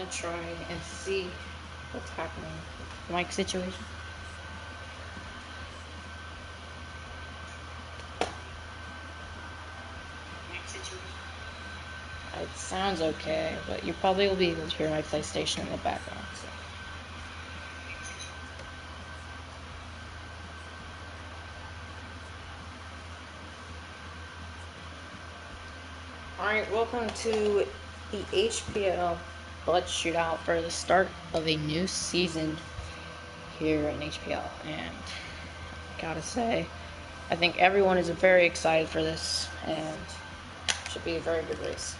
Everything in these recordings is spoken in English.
gonna try and see what's happening. Mic situation. It sounds okay, but you probably will be able to hear my PlayStation in the background. So. Alright, welcome to the HPL Bud Shootout for the start of a new season here in HPL. And I gotta say, I think everyone is very excited for this, and it should be a very good race.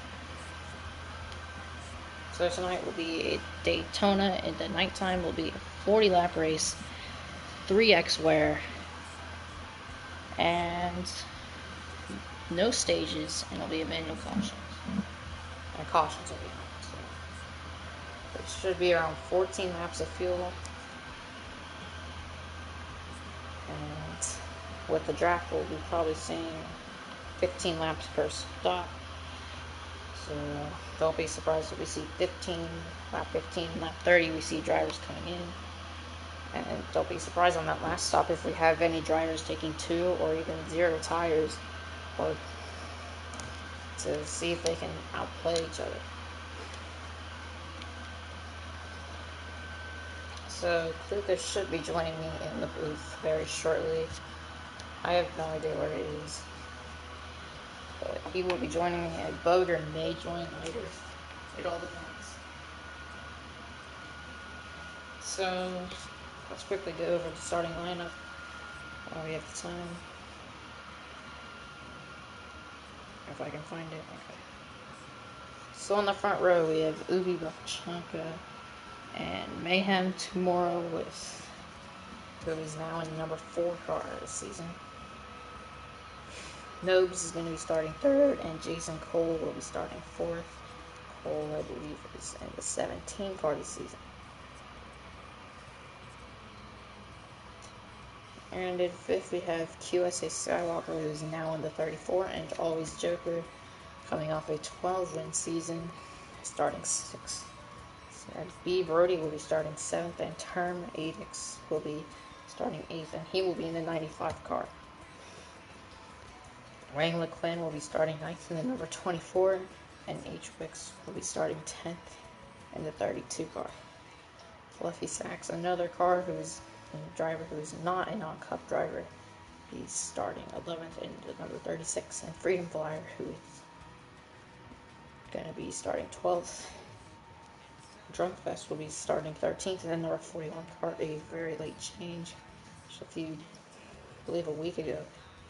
So tonight will be a Daytona, and the nighttime will be a 40-lap race, 3x wear, and no stages, and it'll be a manual cautions. And cautions will be on. So it should be around 14 laps of fuel. And with the draft, we'll be probably seeing 15 laps per stop. So don't be surprised if we see lap 15, lap 30, we see drivers coming in. And don't be surprised on that last stop if we have any drivers taking 2 or even 0 tires, or to see if they can outplay each other. So Kluka should be joining me in the booth very shortly. I have no idea where he is, but he will be joining me, and Boger may join later. It all depends. So let's quickly go over the starting lineup while we have the time. If I can find it. Okay. So on the front row we have Ubi Bachanka and Mayhem tomorrow with who is now in the number 4 car this season. Nobes is going to be starting 3rd, and Jason Cole will be starting 4th. Cole, I believe, is in the 17 car this season. And in 5th we have QSA Skywalker, who is now in the 34, and Always Joker, coming off a 12-win season, starting 6th. And B. Brody will be starting 7th, and Term Adix will be starting 8th, and he will be in the 95 car. Wrangler Quinn will be starting 9th in the number 24, and H. Wicks will be starting 10th in the 32 car. Fluffy Sacks, another car who's a driver who is not a non-cup driver, he's starting 11th in the number 36, and Freedom Flyer, who is going to be starting 12th. Drunk Fest will be starting 13th in the number 41 car, a very late change. Just I believe a week ago,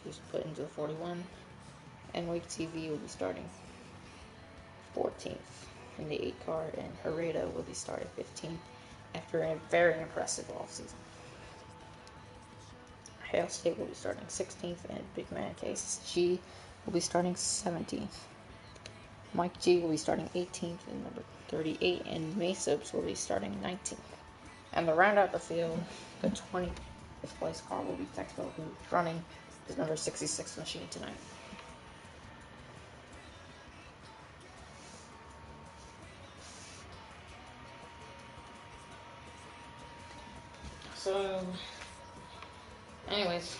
he was put into the 41. And Wake TV will be starting 14th in the 8 car, and Hereda will be starting 15th after a very impressive offseason. Hale State will be starting 16th, and Big Man Case G will be starting 17th. Mike G will be starting 18th in number 38, and Masobes will be starting 19th. And to round out the field, the 20th place car will be Texville, who's running his number 66 machine tonight. So, anyways,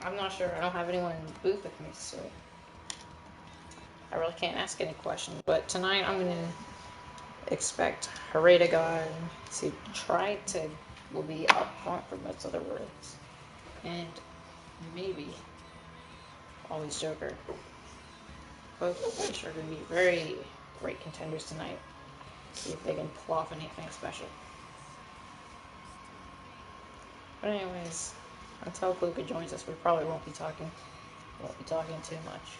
I'm not sure. I don't have anyone in the booth with me, so I really can't ask any questions. But tonight I'm going to expect Hereda God to try to will be up front for most of the race. And maybe Always Joker. Both of which are going to be very great contenders tonight. See if they can pull off anything special. But anyways, until Kluka joins us, we probably won't be talking too much.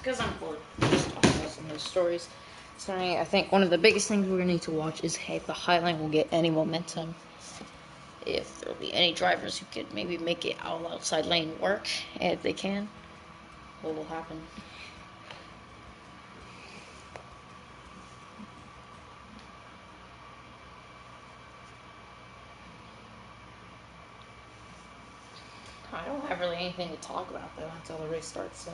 Because I'm bored just talking about some of those stories tonight, I think one of the biggest things we're going to need to watch is if the Highline will get any momentum if there will be any drivers who could maybe make it all outside lane work. And if they can, what will happen? I don't have really anything to talk about though until the race starts. So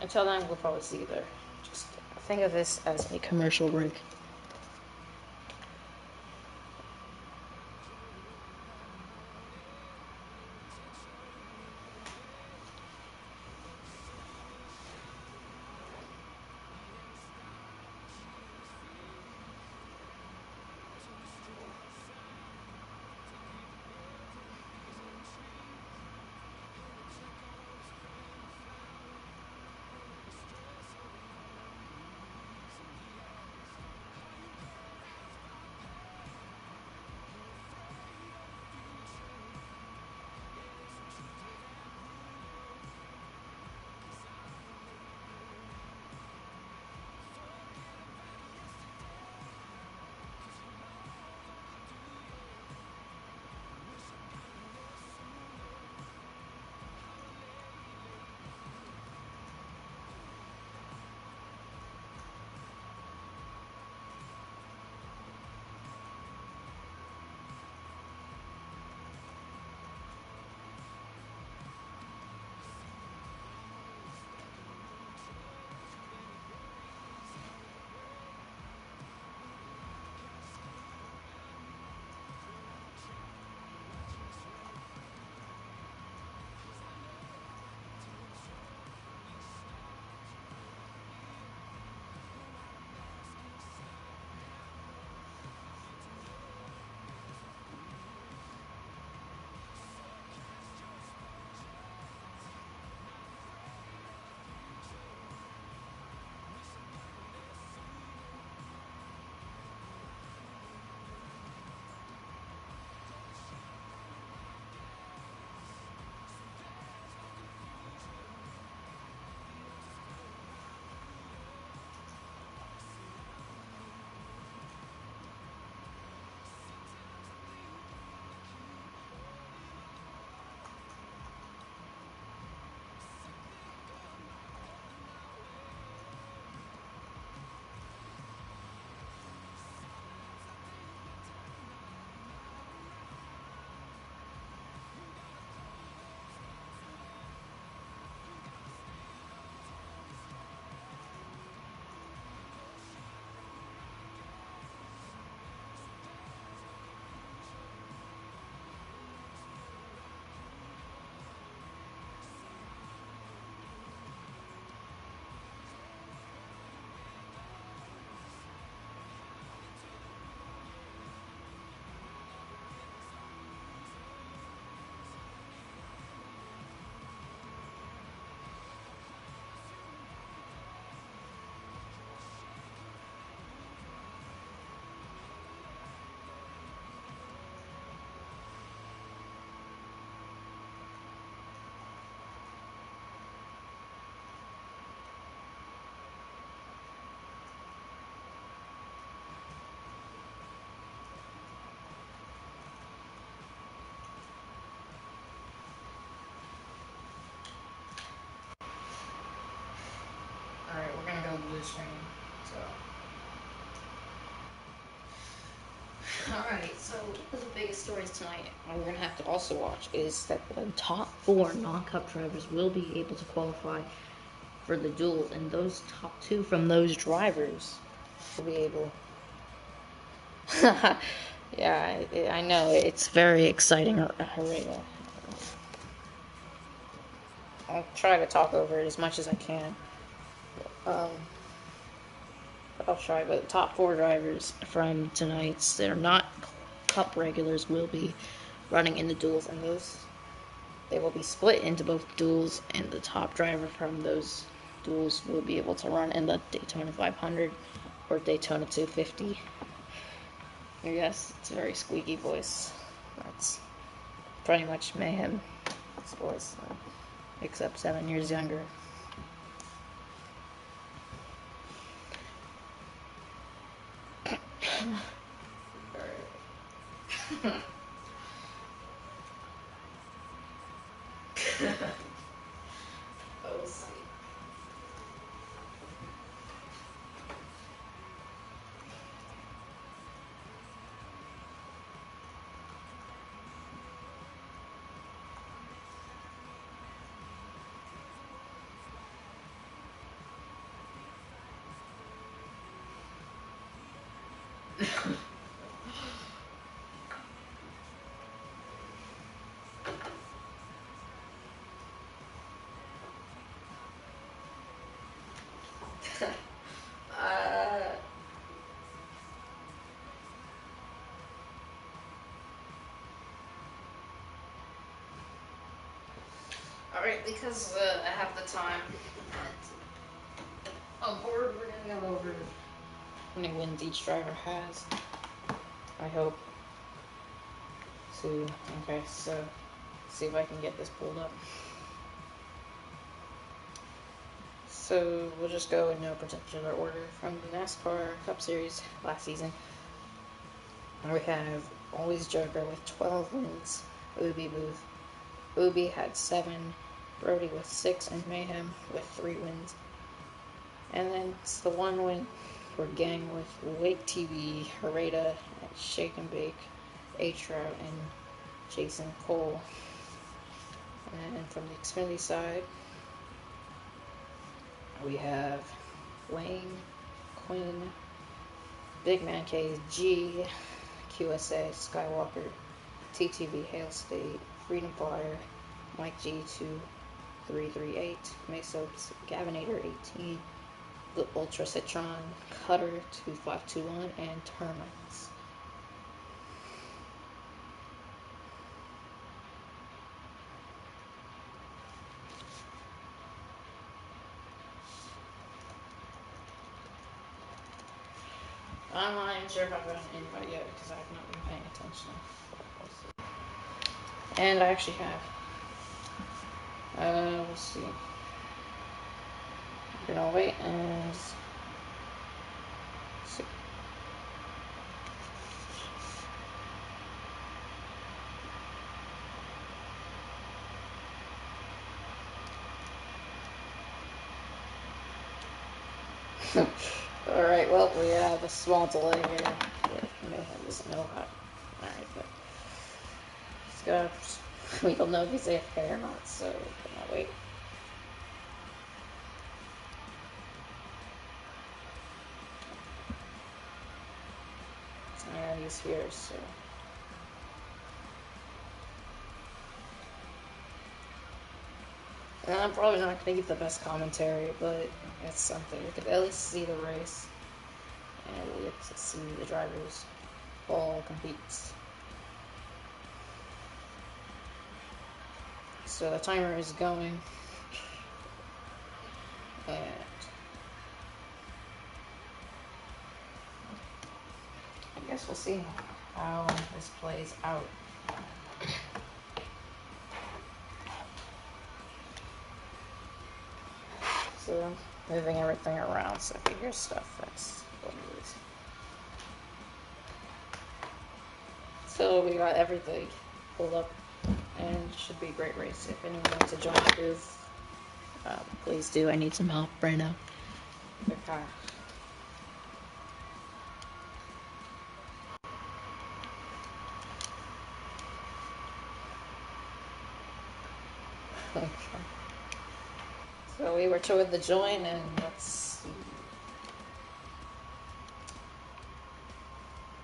until then, we'll probably see you there. Just think of this as a commercial break. Alright, we're gonna go blue screen. So alright, so the biggest stories tonight we're gonna have to also watch is that the top 4 non-cup drivers will be able to qualify for the duels, and those top 2 from those drivers will be able. Yeah, I know, it's very exciting. Hooray. I'll try to talk over it as much as I can. Um, I'll try, but the top 4 drivers from tonight's that are not cup regulars will be running in the duels, and those they will be split into both duels, and the top driver from those duels will be able to run in the Daytona 500 or Daytona 250. Yes, it's a very squeaky voice. That's pretty much Mayhem's voice, except 7 years younger. Alright, because I have the time on board, we're gonna go over how many wins each driver has. I hope to. Okay, so see if I can get this pulled up. So we'll just go in no particular order from the NASCAR Cup Series last season. We have Always Joker with 12 wins, Ubi Booth. Ubi had 7, Brody with 6, and Mayhem with 3 wins. And then it's the 1 win for Gang with Wake TV, Hereda, Shake and Bake, A-Trout, and Jason Cole. And from the Xfinity side, we have Wayne, Quinn, Big Man KG, QSA, Skywalker, TTV, Hale State, Freedom Flyer, Mike G2338, Mesops, Gavinator 18, the Ultra Citron, Cutter 2521, and Termites. I'm not even sure if I've gotten an invite yet because I have not been paying attention. And I actually have. Let's see. We're gonna wait and see. Alright, well, we have a small delay here. Mayhem doesn't know how. Alright, but let's go. We don't know if he's AFK or not, so we're gonna wait. Yeah, he's here, so. And I'm probably not gonna give the best commentary, but it's something. We could at least see the race, and we get to see the drivers all compete. So the timer is going, and I guess we'll see how this plays out. So moving everything around, so if you hear stuff, that's what it is. So we got everything pulled up, and it should be a great race. If anyone wants to join the booth, please do. I need some help right now. Okay. Okay. So we were toward the join, and let's see.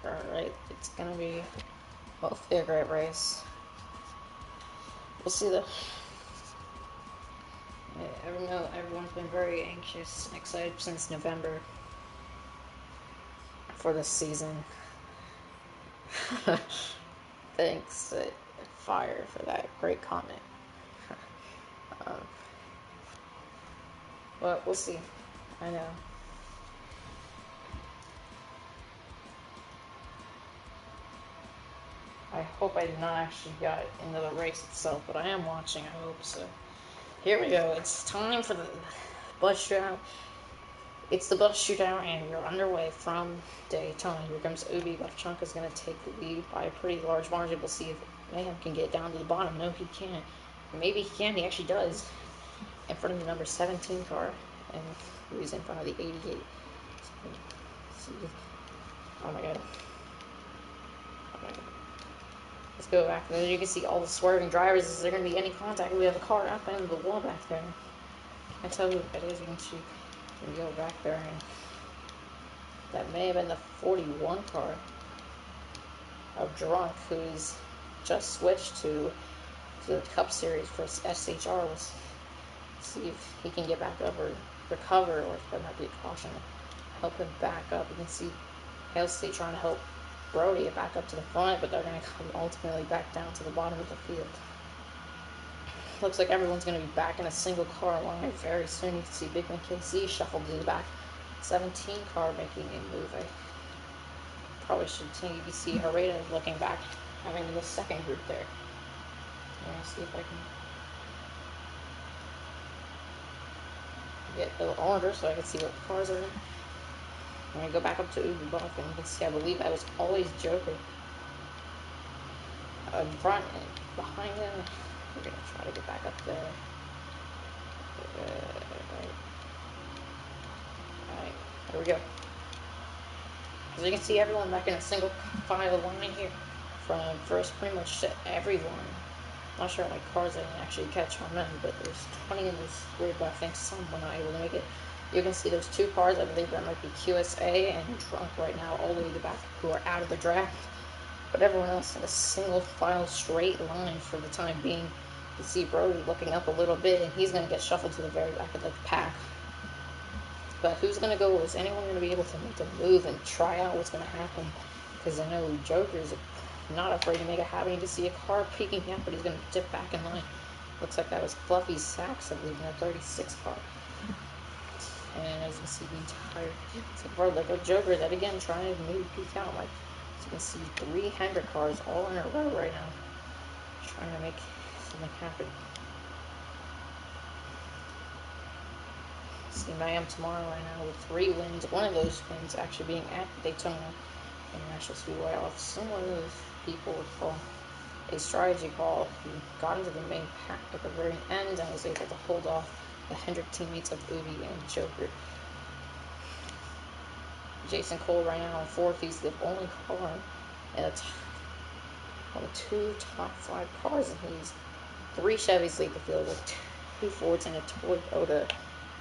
Alright, it's gonna be hopefully a great race. We'll see though. Yeah, I know everyone's been very anxious and excited since November for this season. Thanks, Fire, for that great comment. But we'll see. I know. I hope I did not actually get into the race itself, but I am watching, I hope so. Here we go. It's time for the Bud Shootout. It's the Bud Shootout, and we're underway from Daytona. Here comes Ubi. Butchunk is going to take the lead by a pretty large margin. We'll see if Mayhem can get down to the bottom. No, he can't. Maybe he can. He actually does. In front of the number 17 car, and he's in front of the 88. Oh my god. Oh my god. Let's go back. As you can see, all the swerving drivers. Is there going to be any contact? We have a car up into the wall back there. I tell you what it is. You can go back there and That may have been the 41 car of Drunk, who's just switched to the Cup Series for SHR. We'll see if he can get back up or recover, or if there might be a caution to help him back up. You can see Hale State trying to help Brody get back up to the front, but they're going to come ultimately back down to the bottom of the field. Looks like everyone's going to be back in a single car line very soon. You can see Big Man KC shuffled to the back. 17 car making a move. I probably should maybe see Herrera looking back, having the second group there. I'm going to see if I can get the order so I can see what cars are in. I'm going to go back up to Ubi Buff, and you can see I believe that was always Joker in front and behind him. We're going to try to get back up there. Alright, there we go. As you can see, everyone back in a single file line here. From first pretty much to everyone. Not sure how many cars I didn't actually catch on them, but there's 20 in this grid, but I think some were not able to make it. You can see those two cars, I believe that might be QSA and Drunk right now, all the way to the back, who are out of the draft. But everyone else in a single file straight line for the time being. You see Brody looking up a little bit, and he's going to get shuffled to the very back of the pack. But who's going to go? Is anyone going to be able to make a move and try out what's going to happen? Because I know Joker's not afraid to make it happen. You can see a car peeking out, but he's going to dip back in line. Looks like that was Fluffy Sacks, I believe, in a 36 car. And as you can see, the entire road, like a Joker that again trying to maybe peek out. Like, as you can see, 3 Hendrick cars all in a row right now, trying to make something happen. See Miami tomorrow right now with 3 wins. One of those wins actually being at Daytona International Speedway off some of those people would call a strategy call, who got into the main pack at the very end and was able to hold off the Hendrick teammates of Ubi and Joker. Jason Cole right now in 4th. He's the only car in the one of 2 top 5 cars, and he's 3 Chevys lead the field with 2 Fords and a Toyota,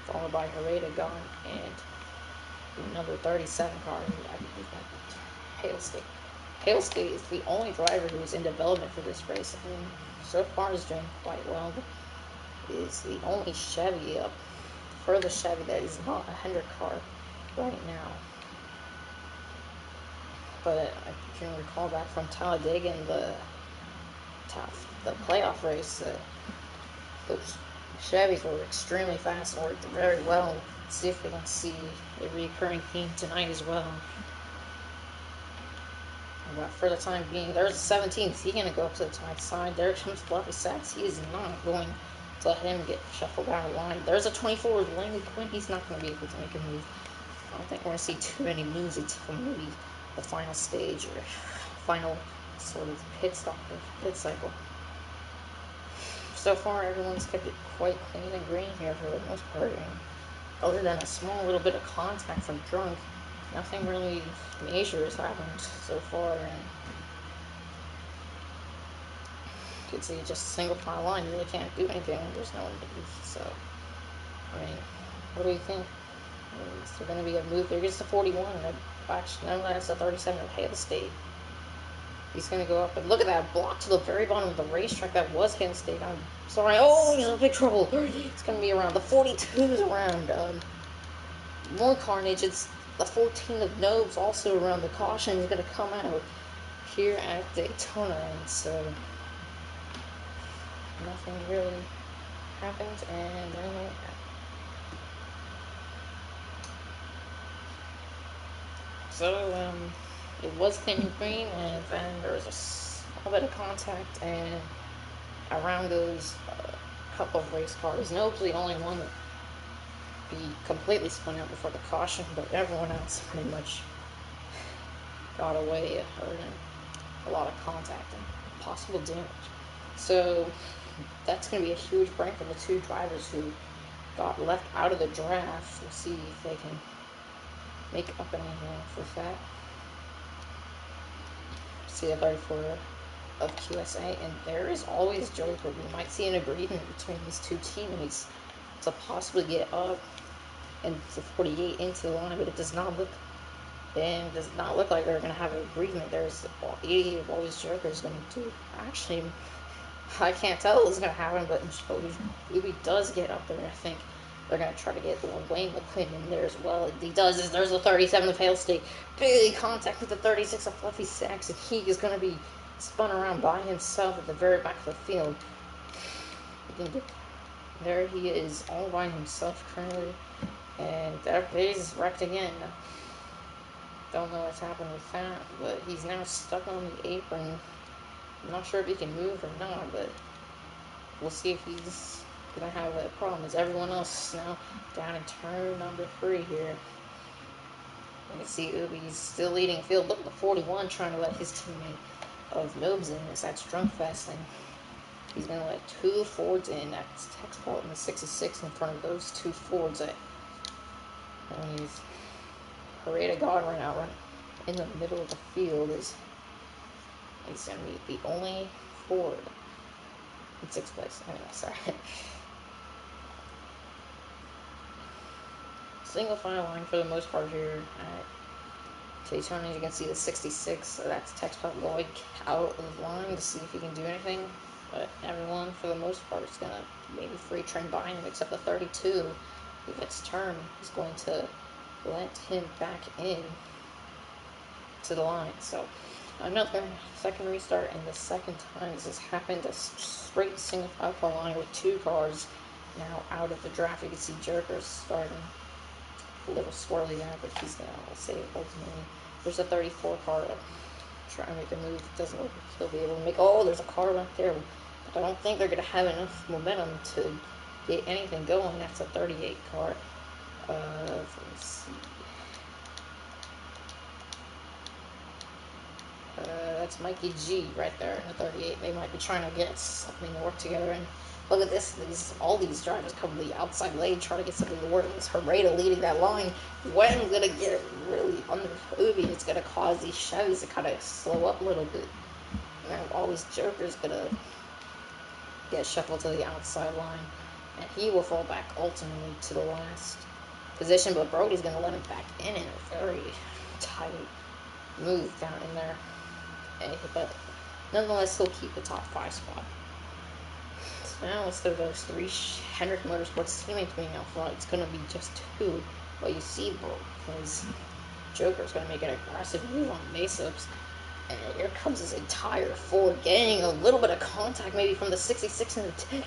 followed by Herrera gone and number 37 car, who I believe might be Hale State. Hale State is the only driver who is in development for this race, and so far is doing quite well. Is the only Chevy up, furthest Chevy that is not a Hendrick car right now. But I can recall back from Talladega in the playoff race, those Chevys were extremely fast and worked very well. Let's see if we can see a recurring theme tonight as well. But for the time being, there's the 17. Is he going to go up to the tight side? There comes Fluffy Sacks. He is not going to let him get shuffled out of line. There's a 24 with Langley Quinn. He's not going to be able to make a move. I don't think we're going to see too many moves until maybe the final stage or final sort of pit stop or pit cycle. So far, everyone's kept it quite clean and green here for the most part. And other than a small little bit of contact from Drunk, nothing really major has happened so far. And you can see just single file line. You really can't do anything when there's no one to move. So, I mean, what do you think? Is there going to be a move? There gets the 41. Actually, no, that's the 37 of Hale State. He's going to go up, and look at that block to the very bottom of the racetrack. That was Hale State. I'm sorry. Oh, he's in big trouble. It's going to be around. The 42 is around. More carnage. It's the 14 of Nobes also around. The caution is going to come out here at Daytona, and so nothing really happens, and then so it was clean and green, and then there was a small bit of contact, and around goes a couple of race cars. Nope's the only one that be completely spun out before the caution, but everyone else pretty much got away, hurting a lot of contact and possible damage. So that's going to be a huge break for the 2 drivers who got left out of the draft. We'll see if they can make up anything for that. See the 34 of QSA, and there is always Joker. We might see an agreement between these 2 teammates to possibly get up and the 48 into the line, but it does not look And it does not look like they're going to have an agreement. There's 80 of all these jokers going to do. Actually, I can't tell what's going to happen, but Ubi does get up there. I think they're going to try to get Wayne McQueen in there as well. He does. There's a 37 of Fail State. Big contact with the 36 of Fluffy Sacks, and he is going to be spun around by himself at the very back of the field. There he is, all by himself currently. And there he's wrecked again. Don't know what's happened with that, but he's now stuck on the apron. I'm not sure if he can move or not, but we'll see if he's gonna have a problem. Is everyone else now down in turn number 3 here? You can see Ubi's still leading the field. Look at the 41 trying to let his teammate of Nobes in. That's Drunk Fest, and he's gonna let 2 Fords in. That's Texport and the 66 in front of those 2 Fords. And he's Parade of God right now, right in the middle of the field. He's gonna be the only Ford in 6th place. Anyway, sorry. Single file line for the most part here at Daytona. You can see the 66, so that's Texport going out of line to see if he can do anything. But everyone, for the most part, is gonna maybe free trend behind him, except the 32. If it's turn, is going to let him back in to the line. So another second restart, and the second time this has happened. A straight single file line with 2 cars now out of the draft. You can see Jerkers starting a little swirly there, but he's gonna save ultimately. There's a 34 car trying to make a move. It doesn't look like he'll be able to make. Oh, there's a car right there, but I don't think they're gonna have enough momentum to get anything going. That's a 38 car. Let's see. That's Mikey G right there in the 38. They might be trying to get something to work together. And look at this. All these drivers come to the outside lane trying to get something to work. It's Herrera leading that line. When going to get really under Ubi, it's going to cause these Chevys to kind of slow up a little bit. Now all these Jokers going to get shuffled to the outside line. And he will fall back ultimately to the last position. But Brody's going to let him back in a very tight move down in there. But nonetheless, he'll keep the top 5 spot. So now instead of those 3 Hendrick Motorsports teammates being out front, it's going to be just 2. But you see, bro, because Joker's going to make an aggressive move on base-ups. And here comes his entire Ford gang. A little bit of contact maybe from the 66 and the 10.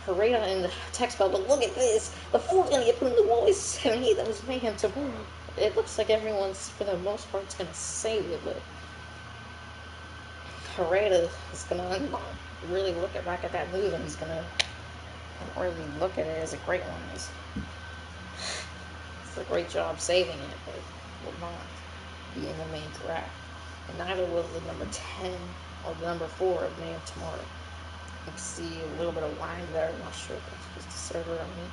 Herrera and the Texport, but look at this. The Ford's going to get put in the wall. It's 78. That was mayhem tomorrow. It looks like everyone's, for the most part, going to save it, but Herrera is going to really look back at that move, and he's going to really look at it as a great one. It's a great job saving it, but will not be in the main draft. And neither will the number 10 or the number 4 of May of Tomorrow. You can see a little bit of line there. I'm not sure if that's just a server on me.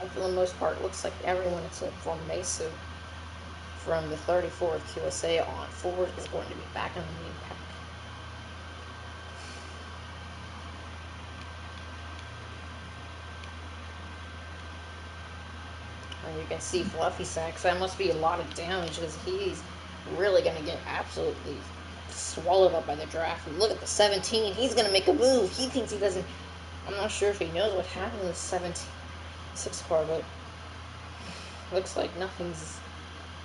And for the most part, it looks like everyone except for Mesa from the 34 of QSA on forward is going to be back in the main pack. And you can see Fluffy Sacks. That must be a lot of damage because he's really going to get absolutely swallowed up by the draft. And look at the 17. He's going to make a move. He thinks he doesn't. I'm not sure if he knows what happened to the 6 car, but looks like nothing's.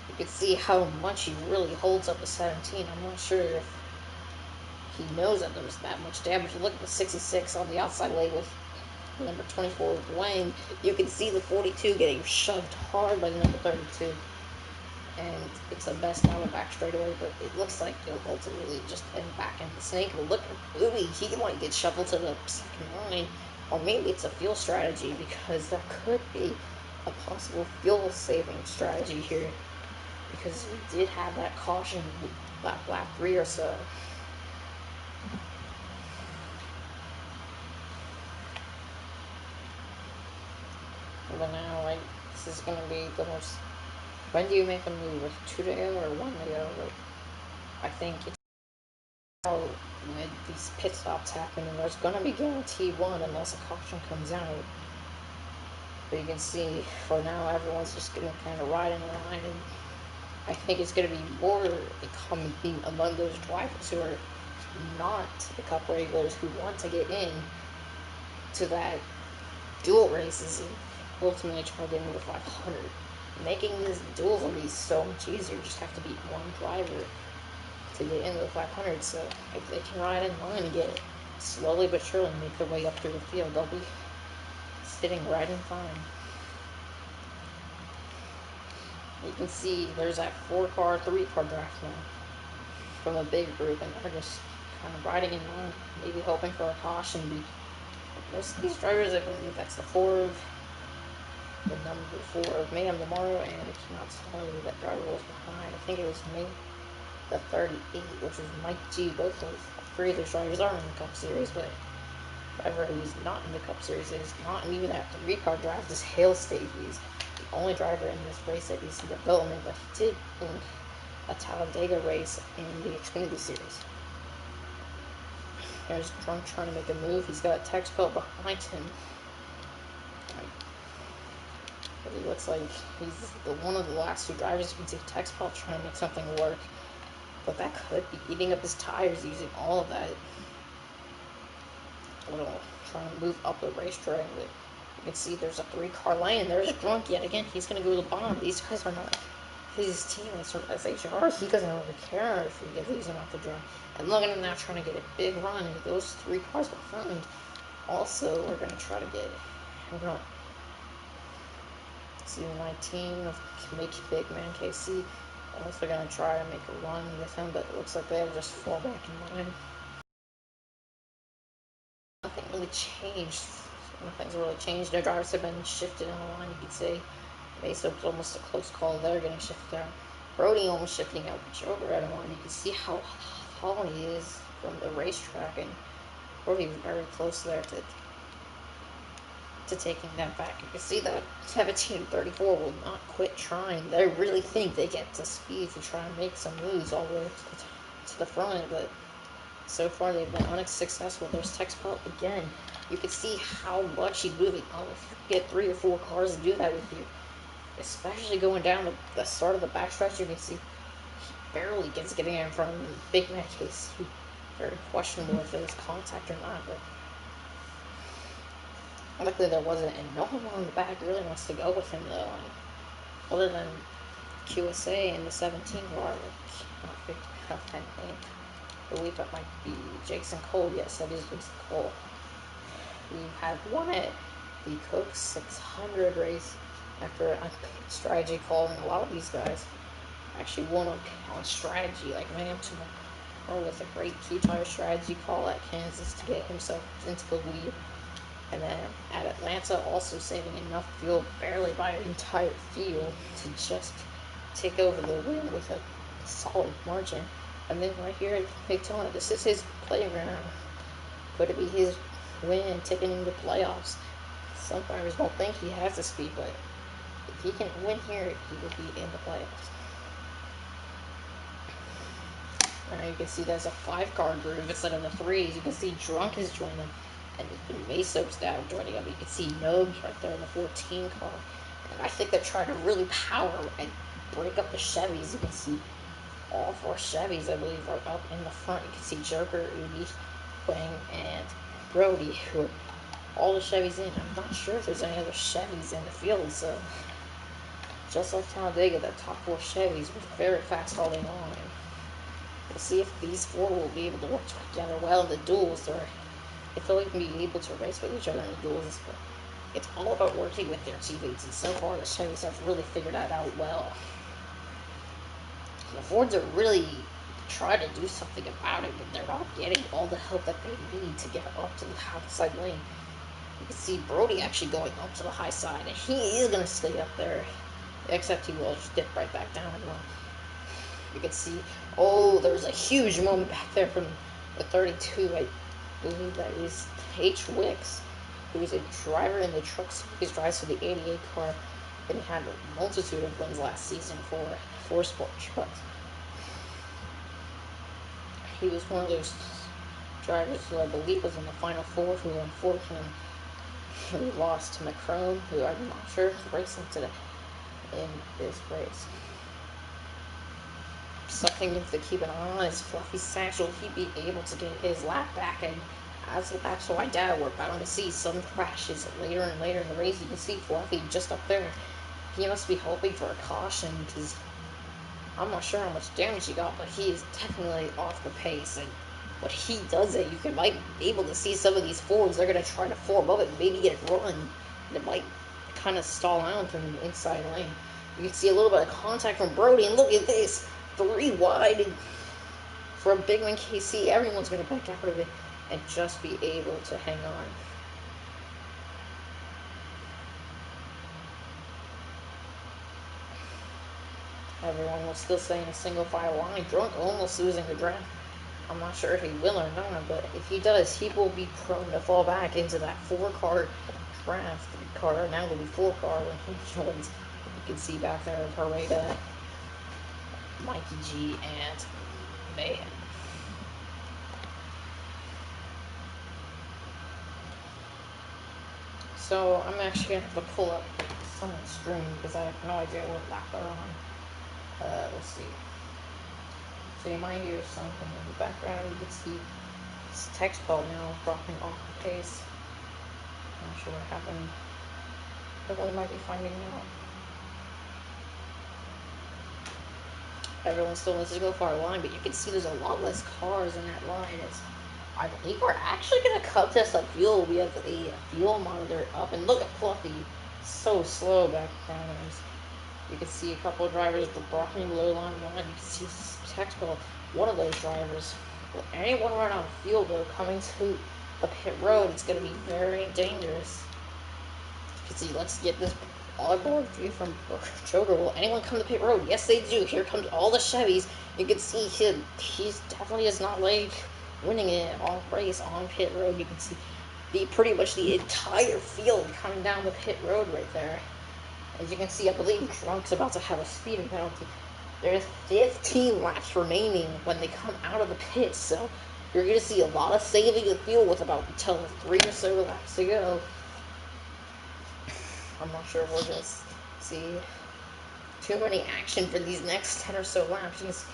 You can see how much he really holds up the 17. I'm not sure if he knows that there's that much damage. Look at the 66 on the outside lane with number 24 Wayne. You can see the 42 getting shoved hard by the number 32. And it's the best now back straight away, but it looks like he'll ultimately just end back in the snake. But look at Louis, he might get shuffled to the second line. Or maybe it's a fuel strategy, because there could be a possible fuel saving strategy here. Because we did have that caution lap 3 or so. But now, like, this is going to be the most. When do you make a move? With 2 to go or 1 to go? Like, I think it's how when these pit stops happen, and there's going to be guaranteed 1 unless a caution comes out. But you can see for now everyone's just going to kind of ride in line, and I think it's going to be more a common theme among those drivers who are not the Cup regulars who want to get in to that dual races and ultimately try to get into the 500. Making these duels will be so much easier. You just have to beat one driver to get into the 500. So if they can ride in line and get slowly but surely make their way up through the field, they'll be sitting right in fine. You can see there's that 4-car, 3-car draft now from a big group, and they're just kind of riding in line, maybe hoping for a caution. Most of these drivers, I believe that's the number 4 of Mayhem tomorrow, and I cannot tell you that driver was behind. I think it was me, the 38, which was Mike G. Both of 3 of those drivers are in the Cup Series, but driver who's not in the Cup Series is not even that 3-car draft is Hale State. He's the only driver in this race that is in development, but he did win a Talladega race in the Xfinity Series. There's Drunk trying to make a move. He's got a text belt behind him. But he looks like he's one of the last 2 drivers. You can see text belt trying to make something work. But that could be eating up his tires using all of that. Trying to move up the racetrack. But you can see there's a 3-car lane. There's Drunk yet again. He's going to go to the bottom. These guys are not his teammates from SHR. He doesn't really care if he leaves him off the drum. And look at him now trying to get a big run. And those 3 cars behind also are going to try to get a run. See the 19 of Make Big Man KC. Also going to try to make a run with him, but it looks like they'll just fall back in line. Nothing really changed. Nothing's really changed. Their drivers have been shifted in the line, you could say. Mesa was almost a close call there, getting shifted out. Brody almost shifting out Joker out of line. You can see how tall he is from the racetrack, and Brody was very close there to taking that back. You can see that 1734 will not quit trying. They really think they get to speed to try and make some moves all the way to the front, but so far they've been unsuccessful. There's text pelt again. You can see how much he's moving. Oh, if you get 3 or 4 cars to do that with you, especially going down the start of the backstretch, you can see he barely gets getting in front of the Big Man case. Very questionable if it was contact or not, but luckily there wasn't, and no one on the back really wants to go with him though, other than QSA and the 17 car. I can't figure out that name. I believe that might be Jason Cole. Yes, that is Jason Cole. We had won at the Coke 600 race after a strategy call, and a lot of these guys actually won on strategy, like Mayhem tomorrow with a great 2-tire strategy call at Kansas to get himself into the lead. And then at Atlanta, also saving enough fuel, barely by an entire field, to just take over the win with a solid margin. And then right here at Daytona, this is his playground. Could it be his win taking him to playoffs? Some drivers don't think he has the speed, but if he can win here, he will be in the playoffs. Now you can see there's a 5-car groove instead of the 3s. You can see Drunk is joining them, and Meso's now joining them. You can see Nobes right there in the 14 car. And I think they're trying to really power and break up the Chevys. You can see all 4 Chevys, I believe, are up in the front. You can see Joker, Udi, Wang, and Brody, who are all the Chevys in. I'm not sure if there's any other Chevys in the field, so just like Talladega, the top 4 Chevys were very fast all day long. And we'll see if these 4 will be able to work together well in the duels, or if they'll even be able to race with each other in the duels. But it's all about working with their teammates, and so far the Chevys have really figured that out well. The Fords are really trying to do something about it, but they're not getting all the help that they need to get up to the outside lane. You can see Brody actually going up to the high side, and he is going to stay up there, except he will just dip right back down. Well, you can see, oh, there's a huge moment back there from the 32. I believe that is H. Wicks, who is a driver in the truck series, drives for the 88 car, and he had a multitude of wins last season for sport trucks. He was one of those drivers who I believe was in the Final 4 who unfortunately We lost to McCrone, who I'm not sure is racing today in this race. Something you have to keep an eye on is Fluffy Sacks. Will he be able to get his lap back? And as the laps wind out, we're bound to see some crashes later and later in the race. You can see Fluffy just up there. He must be hoping for a caution because I'm not sure how much damage he got, but he is definitely off the pace. And when he does it, you might be able to see some of these Fords. They're going to try to form up and maybe get a run. And it might kind of stall out from the inside lane. You can see a little bit of contact from Brody, and look at this. 3 wide. And for a big win KC, everyone's going to back out of it and just be able to hang on. Everyone will still stay in a single file line. Drunk almost losing the draft. I'm not sure if he will or not, but if he does, he will be prone to fall back into that 4-car draft. 3-car, now will be 4-car when he joins. You can see back there Parada, Mikey G, and Mayhem. So I'm actually going to have to pull up someone's stream because I have no idea what lap they're on. Let's see. So you might hear something in the background. You can see this text call now dropping off the pace. I'm not sure what happened. Everyone might be finding out. Everyone still needs to go for a line, but you can see there's a lot less cars in that line. I believe we're actually going to cut this up fuel. We have a fuel monitor up, and look at Fluffy. So slow back down there. You can see a couple of drivers blocking below line 1. You can see text call one of those drivers. Will anyone run out of fuel, though, coming to the pit road? It's going to be very dangerous. You can see, let's get this onboard view from Joker. Will anyone come to pit road? Yes, they do. Here comes all the Chevys. You can see he's definitely is not like winning it all race on pit road. You can see pretty much the entire field coming down the pit road right there. As you can see, I believe Drunk's about to have a speeding penalty. There's 15 laps remaining when they come out of the pits, so you're going to see a lot of saving of fuel with about 3 or so laps to go. I'm not sure we're going to see too many action for these next 10 or so laps. You can see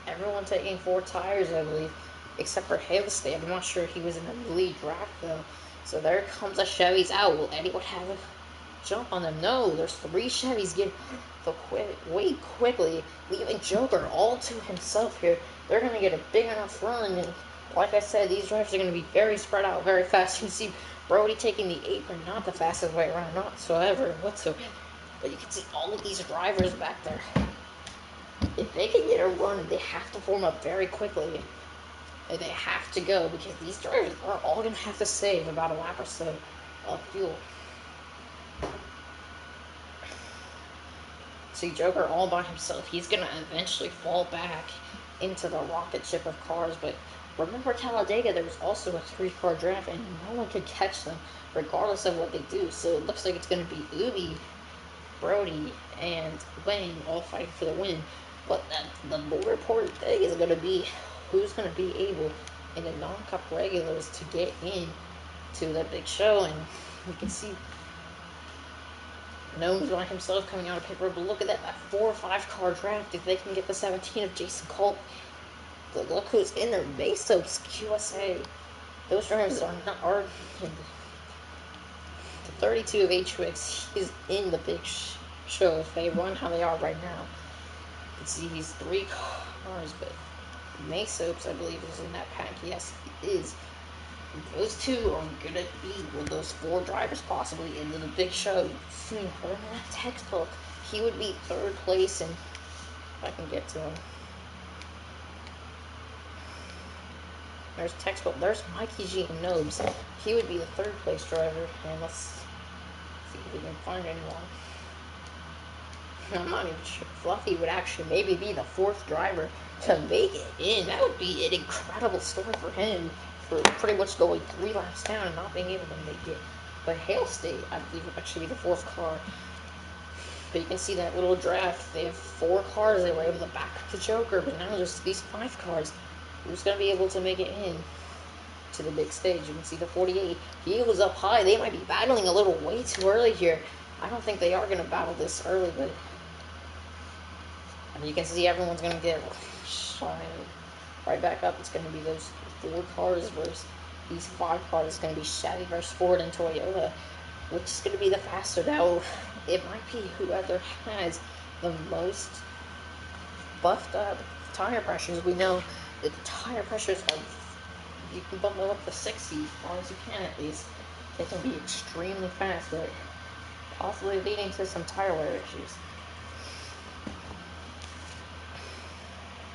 everyone taking 4 tires, I believe, except for Hennessy. I'm not sure he was in the lead draft, though. So there comes the Chevys out. Will anyone have a jump on them? No, there's 3 Chevys getting the way quickly, leaving Joker all to himself here. They're going to get a big enough run, and like I said, these drivers are going to be very spread out, very fast. You can see Brody taking the apron, not the fastest way around, whatsoever. But you can see all of these drivers back there. If they can get a run, they have to form up very quickly. And they have to go, because these drivers are all going to have to save about a lap or so of fuel. See Joker all by himself. He's going to eventually fall back into the rocket ship of cars. But remember Talladega, there was also a 3-car draft, and no one could catch them, regardless of what they do. So it looks like it's going to be Ubi, Brody, and Wayne all fighting for the win. But the more important thing is going to be who's going to be able in the non-cup regulars to get in to the big show. And you can see Gnome's by himself coming out of pit road. But look at that 4 or 5 car draft. If they can get the 17 of Jason Colt, look who's in there. Meso's QSA. Those drivers are in the 32 of HWX. He's in the big show if they run how they are right now. You can see he's 3 cars, but Meso's, I believe, is in that pack. Yes, he is. Those 2 are going to be with those 4 drivers possibly into the big show. See, for that text book, he would be 3rd place, and if I can get to him. There's text book. There's Mikey G and Nobes. He would be the 3rd place driver, and let's see if we can find anyone. I'm not even sure. Fluffy would actually maybe be the 4th driver to make it in. That would be an incredible story for him, for pretty much going 3 laps down and not being able to make it. But Hale State, I believe, would actually be the 4th car. But you can see that little draft. They have 4 cars. They were able to back up the Joker, but now there's these 5 cars. Who's going to be able to make it in? to the big stage. You can see the 48. He was up high. They might be battling a little way too early here. I don't think they are going to battle this early, but you can see everyone's going to get shot right back up. It's going to be those 4 cars versus these 5 cars. It's going to be Chevy versus Ford and Toyota, which is going to be the faster. Now, it might be whoever has the most buffed up tire pressures. We know that the tire pressures are, you can bump them up to 60 as far as you can at least. They can be extremely fast, but possibly leading to some tire wear issues.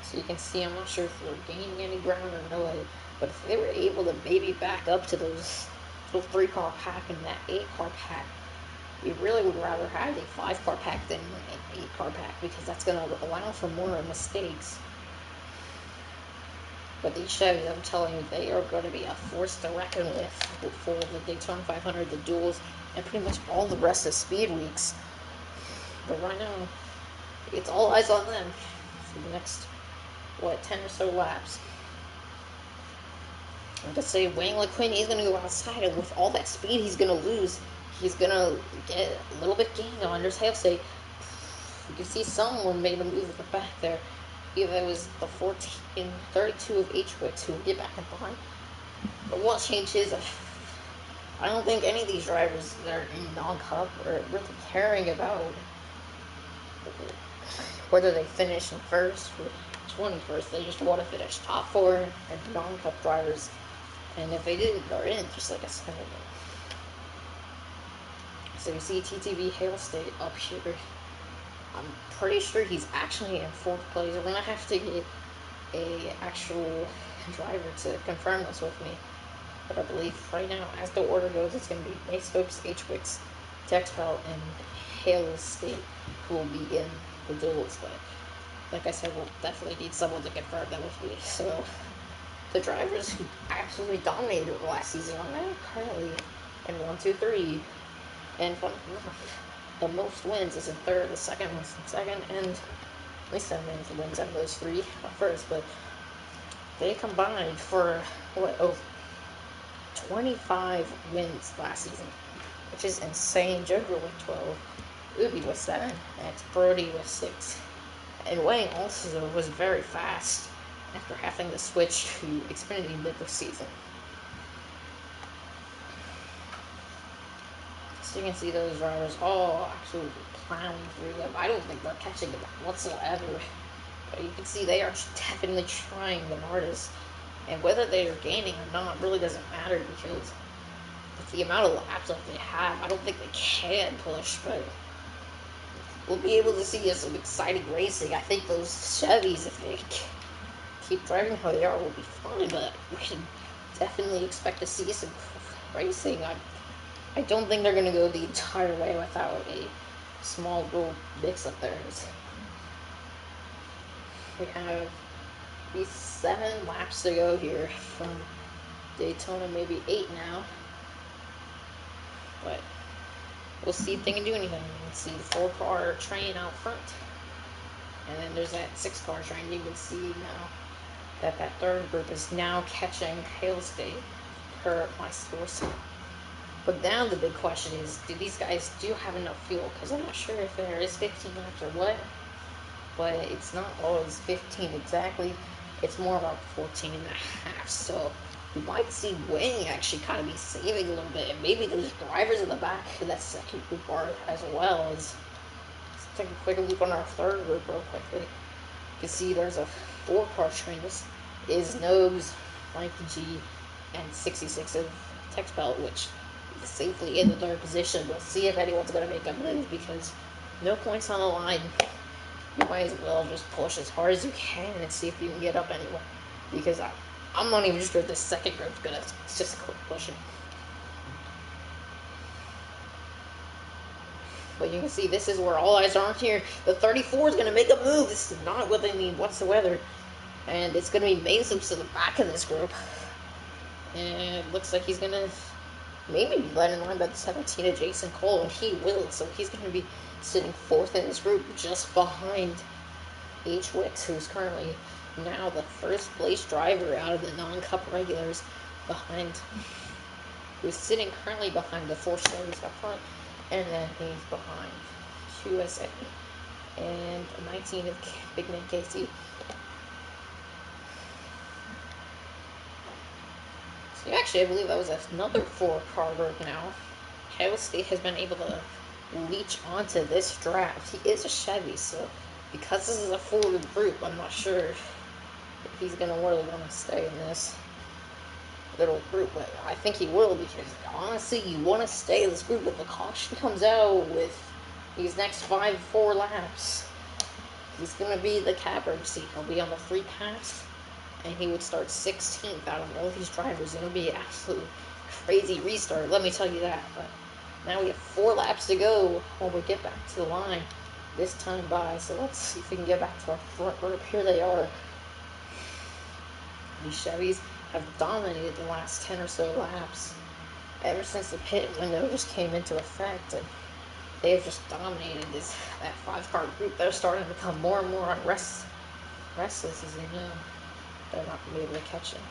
So you can see, I'm not sure if they're gaining any ground or no, but if they were able to maybe back up to those 3-car pack and that 8-car pack, we really would rather have a 5-car pack than an 8-car pack, because that's going to allow for more mistakes. But these Chevys, I'm telling you, they are going to be a force to reckon with for the Daytona 500, the duels, and pretty much all the rest of Speed Weeks. But right now, it's all eyes on them for the next, 10 or so laps. I'm to say, Wayne LeQuinn, he's going to go outside, and with all that speed he's going to lose, he's going to get a little bit gained on. There's say, you can see someone made a move at the back there. Either it was the 32 of H-Wicks who will get back in behind. But what changes, I don't think any of these drivers that are in non-cup are really caring about whether they finish in first or 21st. They just want to finish top 4 and non-cup drivers. And if they didn't, they're in, just like I said. So you see TTV Hale State up here. I'm pretty sure he's actually in 4th place. We're going to have to get a actual driver to confirm this with me. But I believe right now, as the order goes, it's going to be May Stokes, H-Wicks, Texfeld, and Hale State who will be in the duels. But like I said, we'll definitely need someone to confirm that with me. So the drivers who absolutely dominated last season are now currently in 1, 2, 3. And fun enough, the most wins is in 3rd, the second one's in 2nd, and at least 7 wins out of those 3 are first. But they combined for 25 wins last season, which is insane. Joker with 12, Ubi with 7, and Brody with 6. And Wang also was very fast after having to switch to Xfinity mid this season. So you can see those drivers all absolutely plowing through them. I don't think they're catching them whatsoever. But you can see they are definitely trying the hardest. And whether they are gaining or not really doesn't matter, because with the amount of laps that they have, I don't think they can push. But we'll be able to see some exciting racing. I think those Chevys, if they keep driving how they are, will be fine. But we can definitely expect to see some racing. I don't think they're going to go the entire way without a small little mix-up there. We have these 7 laps to go here from Daytona, maybe 8 now. But we'll see if they can do anything. You can see the 4-car train out front. And then there's that 6-car train. You can see now that 3rd group is now catching Hale State per my source. But now the big question is, do these guys have enough fuel? Because I'm not sure if there is 15 laps or what. But it's not always 15 exactly. It's more about 14 and a half. So we might see Wing actually kind of be saving a little bit. And maybe those drivers in the back of that 2nd group are as well. Let's take a quick look on our 3rd group real quickly. You can see there's a 4-car train. This is Nose, Frankie G, and 66 of Texbelt, which is safely in the 3rd position. We'll see if anyone's going to make a move, because no points on the line. You might as well just push as hard as you can and see if you can get up anywhere. Because I'm not even sure if this 2nd group's going to just quit pushing. But you can see this is where all eyes are on here. The 34 is going to make a move. This is not what they need whatsoever. And it's going to be Mason to the back of this group. And it looks like he's going to maybe be led in line by the 17 of Jason Cole, and he will. So he's going to be sitting 4th in this group, just behind H-Wicks, who's currently now the 1st place driver out of the non-cup regulars. behind, who's sitting currently behind the 4 Chevys up front, and then he's behind USA and 19 of Big Man Casey. So actually, I believe that was another 4-car group now. Hennessy has been able to leech onto this draft. He is a Chevy, so because this is a 4 group, I'm not sure if he's going to really want to stay in this little group, but I think he will, because honestly, you want to stay in this group. If the caution comes out with these next 4 laps, he's going to be the catbird seat. He'll be on the free pass, and he would start 16th out of all these drivers. It'll be an absolute crazy restart, let me tell you that. But now we have 4 laps to go when we get back to the line this time by. So let's see if we can get back to our front group. Here they are. These Chevys have dominated the last 10 or so laps. Ever since the pit window just came into effect, and they have just dominated that 5-car group. They're starting to become more and more restless as they know they're not going to be able to catch him.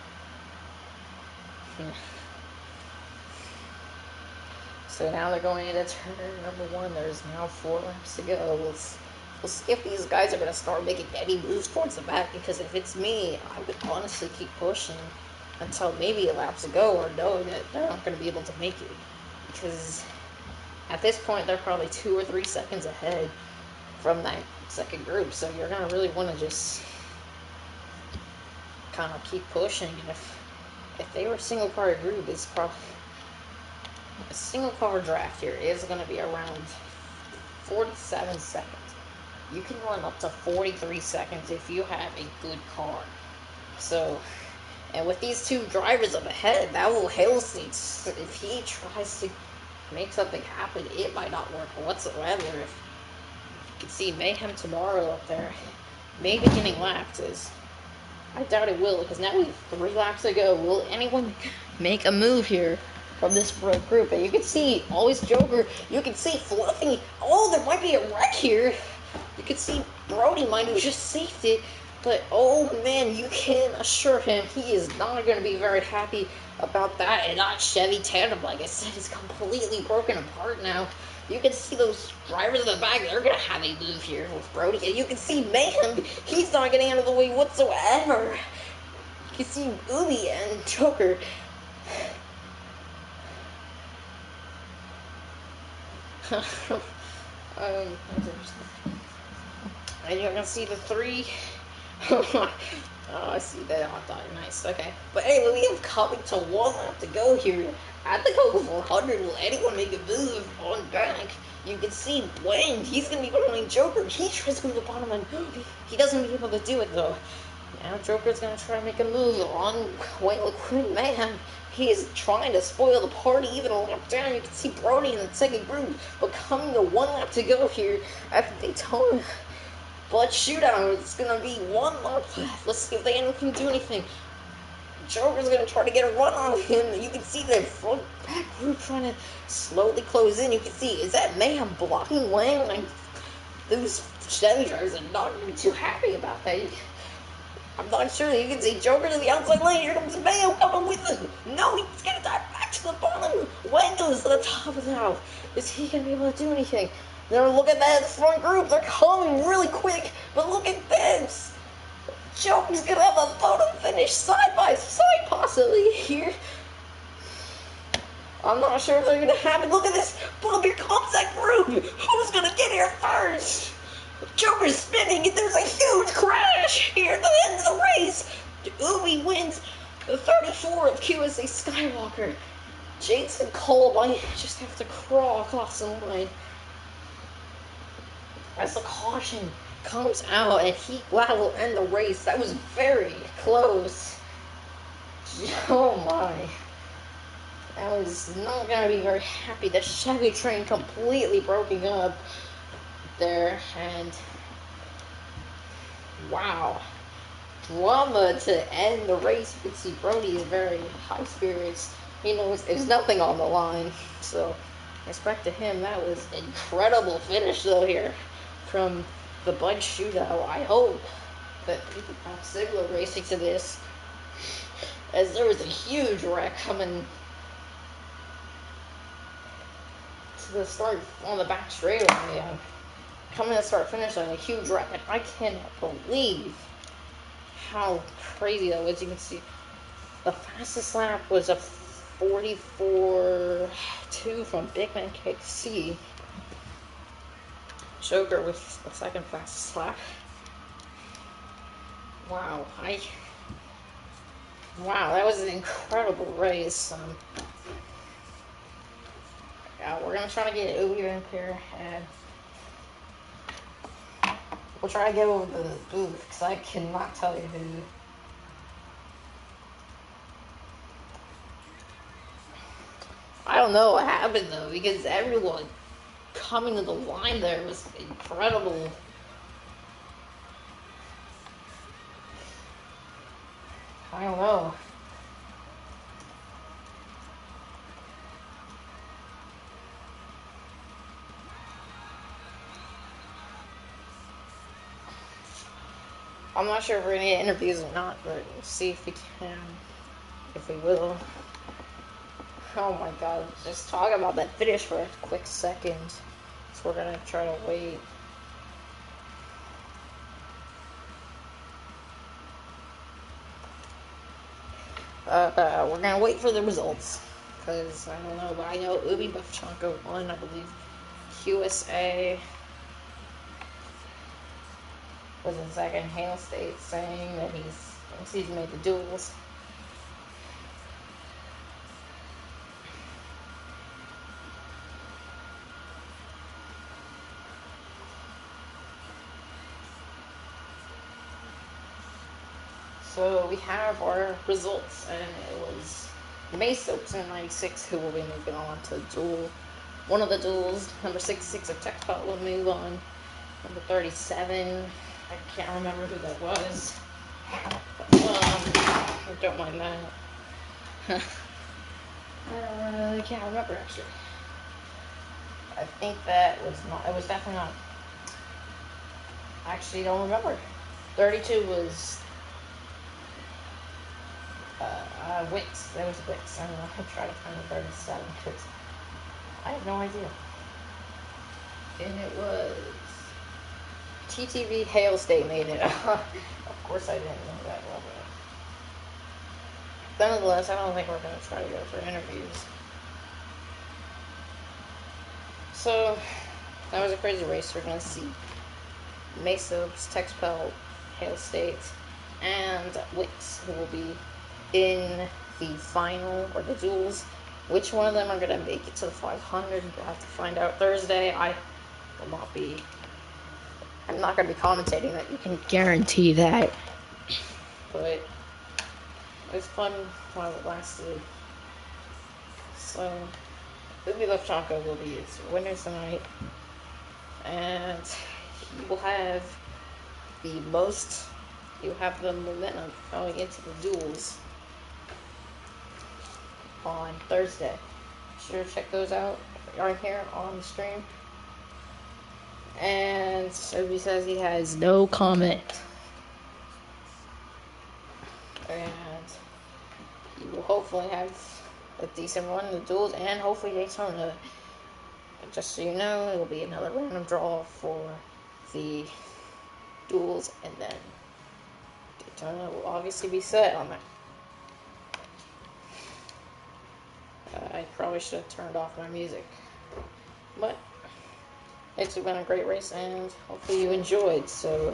So now they're going into turn number 1. There's now 4 laps to go. We'll see if these guys are going to start making any moves towards the back, because if it's me, I would honestly keep pushing until maybe a lap to go, or know that they're not going to be able to make it. Because at this point, they're probably 2 or 3 seconds ahead from that second group. So you're going to really want to just kind of keep pushing. And if they were a single car group, it's probably a single car draft here is going to be around 47 seconds. You can run up to 43 seconds if you have a good car. So, and with these 2 drivers up ahead, that will Hennessy, if he tries to make something happen, it might not work whatsoever. If you can see Mayhem tomorrow up there, maybe getting lapped is, I doubt it will, because now we have 3 laps to go. Will anyone make a move here from this group? And you can see always Joker, you can see Fluffy. Oh, there might be a wreck here. You can see Brody might have just saved it, but oh man, you can assure him he is not going to be very happy about that. And that Chevy tandem, like I said, is completely broken apart now. You can see those drivers in the back, they're going to have a move here with Brody. And you can see Mayhem, he's not getting out of the way whatsoever. You can see Ubi and Joker. That's interesting. And you're gonna see the 3. Oh, I see that. I thought, nice. Okay. But anyway, we have coming to 1 lap to go here at the Coca 400. Will anyone make a move on back? You can see Wayne. He's gonna be behind Joker. He tries to go to the bottom, and he doesn't be able to do it though. Now Joker's gonna try to make a move on Wayne LeQuinn. Man, he is trying to spoil the party even a lap down. You can see Brody in the second group, but coming to 1 lap to go here at the Daytona Bud Shootout. It's gonna be 1 lap left. Let's see if they can do anything. Joker's gonna try to get a run on him. You can see the front back group trying to slowly close in. You can see, is that Mayhem blocking Wayne? Like, those Chevy drivers are not gonna be too happy about that. I'm not sure. You can see Joker to the outside lane. Here comes Mayhem coming with him. No, he's gonna dive back to the bottom. Wayne goes to the top now. Is he gonna be able to do anything? Now look at that front group. They're coming really quick. But look at this. Joker's gonna have a photo finish side by side possibly here. I'm not sure if they're gonna happen. Look at this. Boom, here comes that group. Who's gonna get here first? Joker's spinning, and there's a huge crash here at the end of the race. Ubi wins the 34 of QSA Skywalker. Jason Cole might just have to crawl across the line as the caution comes out, and that will end the race. That was very close. Oh my. I was not going to be very happy. The Chevy train completely broken up there, and wow. Drama to end the race. You can see Brody is very high spirits. He knows there's nothing on the line, so respect to him. That was an incredible finish though here from the Bud Shootout. I hope that we can have similar racing to this as there was a huge wreck coming to the start on the back straightaway. Coming to start finish line, a huge wreck, and I cannot believe how crazy that was. You can see the fastest lap was a 44.2 from Big Man KC. Joker with the second fastest lap. Wow, wow, that was an incredible race. Yeah, we're gonna try to get Ubi in here, and we'll try to get over the booth, because I cannot tell you who. I don't know what happened, though, because everyone coming to the line there was incredible. I don't know. I'm not sure if we're gonna get interviews or not, but we'll see if we can, if we will. Oh my god, just talk about that finish for a quick second. So we're gonna try to wait. We're gonna wait for the results, because I don't know, but I know Ubi Buffchanko won, I believe. QSA was in second. Hale State saying that he's made the duels. So we have our results, and it was Masops in 96 who will be moving on to duel. One of the duels, number 66 of Texpot will move on. Number 37, I can't remember who that was. I don't mind that. I can't remember actually. I think that was not, it was definitely not. I actually don't remember. 32 was Wix. There was Wix. I don't know. I'll try to find the 37 because I have no idea. And it was TTV Hale State made it. Of course I didn't know that well. But nonetheless, I don't think we're going to try to go for interviews. So, that was a crazy race. We're going to see Masops, Texpel, Hale State, and Wix, who will be in the final, or the duels. Which one of them are going to make it to the 500? We'll have to find out Thursday. I will not be... I'm not going to be commentating that. You can guarantee that. But it was fun while it lasted. So, Ubi Levchenko will be his winner tonight. And he will have the most... He will have the momentum going into the duels on Thursday. Be sure to check those out right here on the stream. And Ubi says he has no comment. And he will hopefully have a decent run in the duels and hopefully Daytona. Just so you know, it will be another random draw for the duels, and then Daytona will obviously be set on that. I probably should have turned off my music. But it's been a great race, and hopefully you enjoyed. So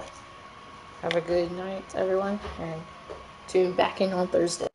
have a good night, everyone, and tune back in on Thursday.